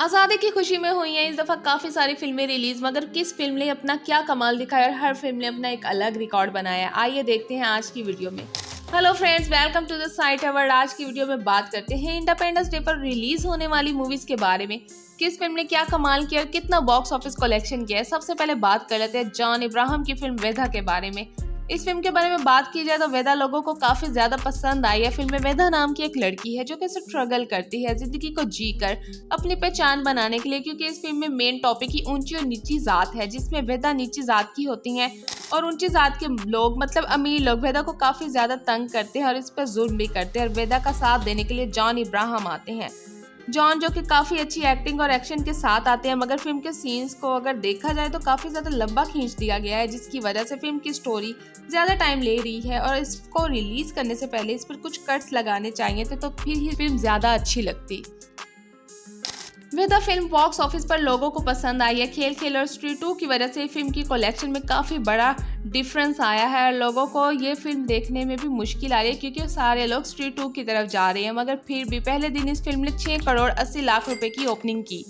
आज़ादी की खुशी में हुई हैं इस दफ़ा काफ़ी सारी फिल्में रिलीज़, मगर किस फिल्म ने अपना क्या कमाल दिखाया और हर फिल्म ने अपना एक अलग रिकॉर्ड बनाया। आइए देखते हैं आज की वीडियो में। Hello friends, welcome to the site award. आज की वीडियो में बात करते हैं इंडिपेंडेंस डे पर रिलीज होने वाली मूवीज़ के बारे में। किस फिल्म ने क्या कमाल किया और कितना बॉक्स ऑफिस कलेक्शन किया है। सबसे पहले बात कर लेते हैं जॉन अब्राहम की फिल्म वेदा के बारे में। इस फिल्म के बारे में बात की जाए तो वेदा लोगों को काफी ज्यादा पसंद आई है। फिल्म में वेदा नाम की एक लड़की है जो कि स्ट्रगल करती है जिंदगी को जीकर अपनी पहचान बनाने के लिए, क्योंकि इस फिल्म में मेन टॉपिक ही ऊंची और नीची जात है, जिसमें वेदा नीची जात की होती हैं और ऊंची जात के लोग मतलब अमीर लोग वेदा को काफी ज्यादा तंग करते हैं और इस पर जुल्म भी करते हैं और वेदा का साथ देने के लिए जॉन अब्राहम आते हैं। जॉन जो कि काफ़ी अच्छी एक्टिंग और एक्शन के साथ आते हैं, मगर फिल्म के सीन्स को अगर देखा जाए तो काफ़ी ज़्यादा लंबा खींच दिया गया है, जिसकी वजह से फिल्म की स्टोरी ज़्यादा टाइम ले रही है और इसको रिलीज़ करने से पहले इस पर कुछ कट्स लगाने चाहिए थे तो फिर ही फिल्म ज़्यादा अच्छी लगती। वेदा फिल्म बॉक्स ऑफिस पर लोगों को पसंद आई है। खेल खेल और स्त्री 2 की वजह से फिल्म की कलेक्शन में काफ़ी बड़ा डिफरेंस आया है और लोगों को ये फिल्म देखने में भी मुश्किल आ रही है, क्योंकि सारे लोग स्त्री 2 की तरफ जा रहे हैं, मगर फिर भी पहले दिन इस फिल्म ने 6 करोड़ 80 लाख रुपए की ओपनिंग की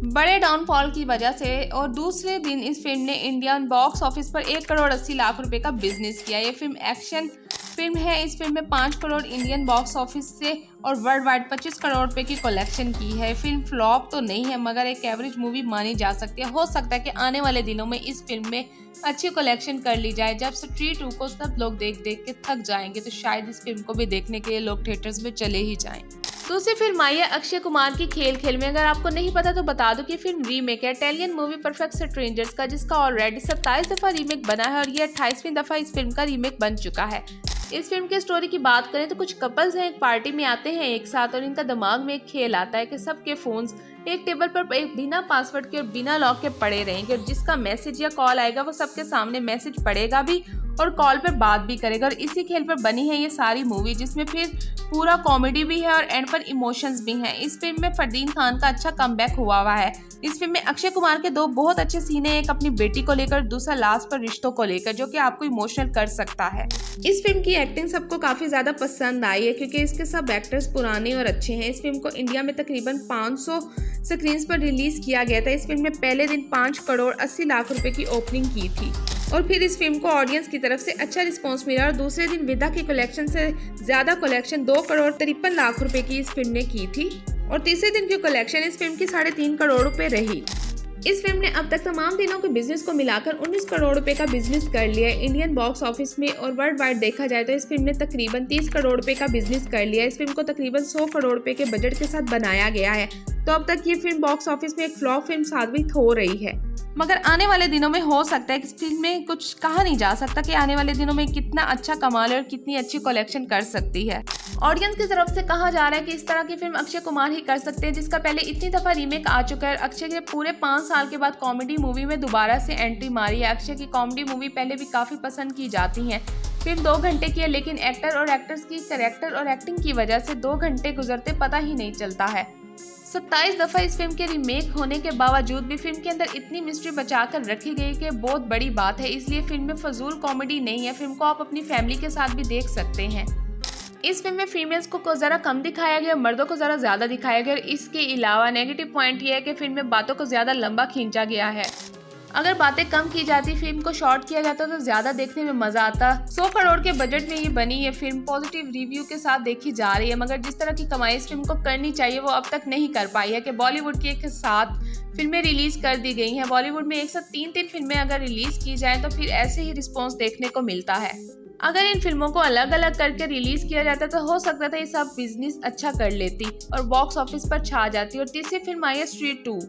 बड़े डाउनफॉल की वजह से, और दूसरे दिन इस फिल्म ने इंडियन बॉक्स ऑफिस पर 1 करोड़ 80 लाख रुपए का बिजनेस किया। ये फिल्म एक्शन फिल्म है। इस फिल्म में 5 करोड़ इंडियन बॉक्स ऑफिस से और वर्ल्ड वाइड 25 करोड़ रुपए की कलेक्शन की है। फिल्म फ्लॉप तो नहीं है, मगर एक एवरेज मूवी मानी जा सकती है। हो सकता है कि आने वाले दिनों में इस फिल्म में अच्छी कलेक्शन कर ली जाए। जब स्त्री 2 को सब लोग देख देख के थक जाएंगे तो शायद इस फिल्म को भी देखने के लिए लोग थिएटर्स में चले ही जाएं। दूसरी फिल्म आई है अक्षय कुमार की खेल खेल में। अगर आपको नहीं पता तो बता दो कि फिल्म रीमेक है इटालियन मूवी परफेक्ट स्ट्रेंजर्स का, जिसका ऑलरेडी 27 दफा रीमेक बना है और ये 28वीं दफा इस फिल्म का रीमेक बन चुका है। इस फिल्म की स्टोरी की बात करें तो कुछ कपल्स हैं, एक पार्टी में आते हैं एक साथ और इनका दिमाग में एक खेल आता है कि सबके फोन्स एक टेबल पर एक बिना पासवर्ड के और बिना लॉक के पड़े रहेंगे और जिसका मैसेज या कॉल आएगा वो सबके सामने मैसेज पढ़ेगा भी और कॉल पर बात भी करेगा। और इसी खेल पर बनी है ये सारी मूवी, जिसमें फिर पूरा कॉमेडी भी है और एंड पर इमोशंस भी हैं। इस फिल्म में फरदीन खान का अच्छा कमबैक हुआ है। इस फिल्म में अक्षय कुमार के 2 बहुत अच्छे सीन हैं, एक अपनी बेटी को लेकर, दूसरा लास्ट पर रिश्तों को लेकर, जो कि आपको इमोशनल कर सकता है। इस फिल्म की एक्टिंग सबको काफी ज्यादा पसंद आई है, क्योंकि इसके सब एक्टर्स पुराने और अच्छे हैं। इस फिल्म को इंडिया में तकरीबन 500 स्क्रीन्स पर रिलीज किया गया था। इस फिल्म ने पहले दिन 5 करोड़ 80 लाख रुपए की ओपनिंग की थी और फिर इस फिल्म को ऑडियंस की तरफ से अच्छा रिस्पांस मिला और दूसरे दिन वेदा की कलेक्शन से ज्यादा कलेक्शन 2 करोड़ 53 लाख रुपए की इस फिल्म ने की थी और तीसरे दिन की कलेक्शन इस फिल्म की 3.5 करोड़ रुपए रही। इस फिल्म ने अब तक तमाम दिनों के बिजनेस को मिलाकर 19 करोड़ रुपए का बिजनेस कर लिया है इंडियन बॉक्स ऑफिस में, और वर्ल्ड वाइड देखा जाए तो इस फिल्म ने तकरीबन 30 करोड़ रुपए का बिजनेस कर लिया है। इस फिल्म को तकरीबन 100 करोड़ रुपए के बजट के साथ बनाया गया है, तो अब तक ये फिल्म बॉक्स ऑफिस में एक फ्लॉप फिल्म साबित हो रही है, मगर आने वाले दिनों में हो सकता है कि इस फिल्म में कुछ कहा नहीं जा सकता कि आने वाले दिनों में कितना अच्छा कमाल है और कितनी अच्छी कलेक्शन कर सकती है। ऑडियंस की तरफ से कहा जा रहा है कि इस तरह की फिल्म अक्षय कुमार ही कर सकते हैं, जिसका पहले इतनी दफा रीमेक आ चुका है। अक्षय के पूरे 5 साल के बाद कॉमेडी मूवी में दोबारा से एंट्री मारी है। अक्षय की कॉमेडी मूवी पहले भी काफी पसंद की जाती हैं। फिल्म 2 घंटे की है, लेकिन एक्टर और एक्ट्रेस की कैरेक्टर और एक्टिंग की वजह से 2 घंटे गुजरते पता ही नहीं चलता है। 27 दफा इस फिल्म के रीमेक होने के बावजूद भी फिल्म के अंदर इतनी मिस्ट्री बचाकर रखी गई कि बहुत बड़ी बात है। इसलिए फिल्म में फजूल कॉमेडी नहीं है। फिल्म को आप अपनी फैमिली के साथ भी देख सकते हैं। इस फिल्म में फीमेल्स को ज़रा कम दिखाया गया, मर्दों को ज़रा ज़्यादा दिखाया गया और इसके अलावा नेगेटिव पॉइंट यह है कि फिल्म में बातों को ज़्यादा लंबा खींचा गया है। अगर बातें कम की जाती, फिल्म को शॉर्ट किया जाता तो ज़्यादा देखने में मज़ा आता। 100 करोड़ के बजट में ये बनी है फिल्म, पॉजिटिव रिव्यू के साथ देखी जा रही है, मगर जिस तरह की कमाई इस फिल्म को करनी चाहिए वो अब तक नहीं कर पाई है। कि बॉलीवुड की एक साथ फिल्में रिलीज़ कर दी गई हैं। बॉलीवुड में एक साथ 3 फिल्में अगर रिलीज़ की जाएँ तो फिर ऐसे ही रिस्पॉन्स देखने को मिलता है। अगर इन फिल्मों को अलग अलग करके रिलीज किया जाता तो हो सकता था ये सब बिजनेस अच्छा कर लेती और बॉक्स ऑफिस पर छा जाती। और तीसरी फिल्म आई है स्त्री 2।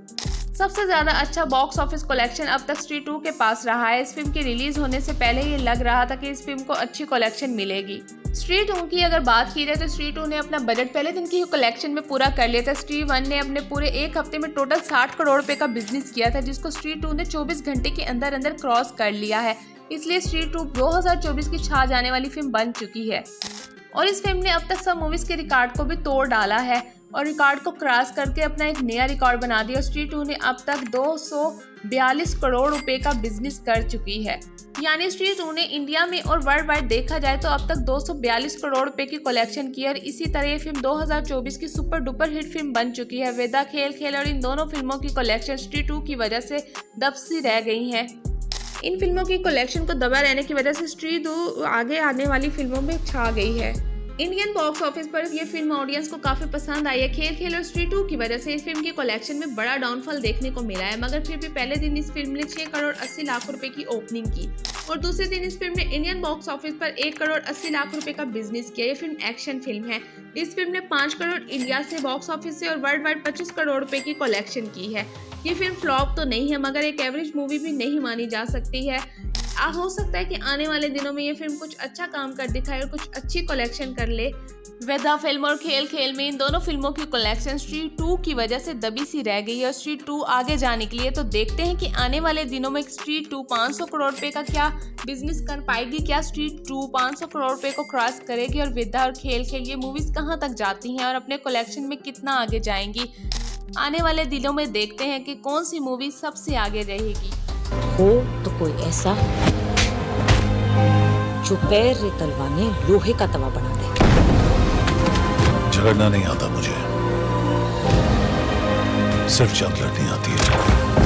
सबसे ज्यादा अच्छा बॉक्स ऑफिस कलेक्शन अब तक स्त्री 2 के पास रहा है। इस फिल्म के रिलीज होने से पहले ये लग रहा था कि इस फिल्म को अच्छी कलेक्शन मिलेगी। स्त्री 2 की अगर बात की जाए तो स्त्री 2 ने अपना बजट पहले दिन की कलेक्शन में पूरा कर लिया था। स्त्री 1 ने अपने पूरे 1 हफ्ते में टोटल 60 करोड़ रुपए का बिजनेस किया था, जिसको स्त्री 2 ने 24 घंटे के अंदर अंदर क्रॉस कर लिया है। इसलिए स्त्री 2 2024 की छा जाने वाली फिल्म बन चुकी है और इस फिल्म ने अब तक सब मूवीज के रिकॉर्ड को भी तोड़ डाला है। और रिकॉर्ड को क्रॉस करके अपना एक नया रिकॉर्ड बना दिया। स्त्री 2 ने अब तक 242 करोड़ रुपए का बिजनेस कर चुकी है। यानी स्त्री 2 ने इंडिया में और वर्ल्ड वाइड देखा जाए तो अब तक 242 करोड़ रुपए की कलेक्शन की है और इसी तरह ये फिल्म 2024 की सुपर डुपर हिट फिल्म बन चुकी है। वेदा, खेल खेल और इन दोनों फिल्मों की कलेक्शन स्त्री 2 की वजह से दबसी रह गई है। इन फिल्मों की कलेक्शन को दबा रहने की वजह से स्त्री 2 आगे आने वाली फिल्मों में छा गई है। इंडियन बॉक्स ऑफिस पर यह फिल्म ऑडियंस को काफी पसंद आई है। खेल खेल और स्त्री 2 की वजह से इस फिल्म की कलेक्शन में बड़ा डाउनफॉल देखने को मिला है, मगर फिर भी पहले दिन इस फिल्म ने 6 करोड़ 80 लाख रुपए की ओपनिंग की और दूसरे दिन इस फिल्म ने इंडियन बॉक्स ऑफिस पर 1 करोड़ 80 लाख रुपए का बिजनेस किया। ये फिल्म एक्शन फिल्म है। इस फिल्म ने 5 करोड़ इंडिया से बॉक्स ऑफिस से और वर्ल्ड वाइड 25 करोड़ रुपए की कलेक्शन की है। ये फिल्म फ्लॉप तो नहीं है, मगर एक एवरेज मूवी भी नहीं मानी जा सकती है। हो सकता है कि आने वाले दिनों में ये फिल्म कुछ अच्छा काम कर दिखाए और कुछ अच्छी कलेक्शन कर ले। वेदा फिल्म और खेल खेल में इन दोनों फिल्मों की कलेक्शन स्त्री 2 की वजह से दबी सी रह गई है और स्त्री 2 आगे जाने के लिए तो देखते हैं कि आने वाले दिनों में स्त्री 2 500 करोड़ रुपए का क्या बिजनेस कर पाएगी। क्या स्त्री 2 500 करोड़ रुपए को क्रॉस करेगी और वेदा और खेल खेल ये मूवीज कहां तक जाती हैं और अपने कलेक्शन में कितना आगे जाएंगी। आने वाले दिनों में देखते हैं कि कौन सी मूवी सबसे आगे रहेगी। हो तो कोई ऐसा जो पैर रेतलवाने लोहे का तवा बना दे। झगड़ना नहीं आता मुझे, सिर्फ जंग लड़नी आती है।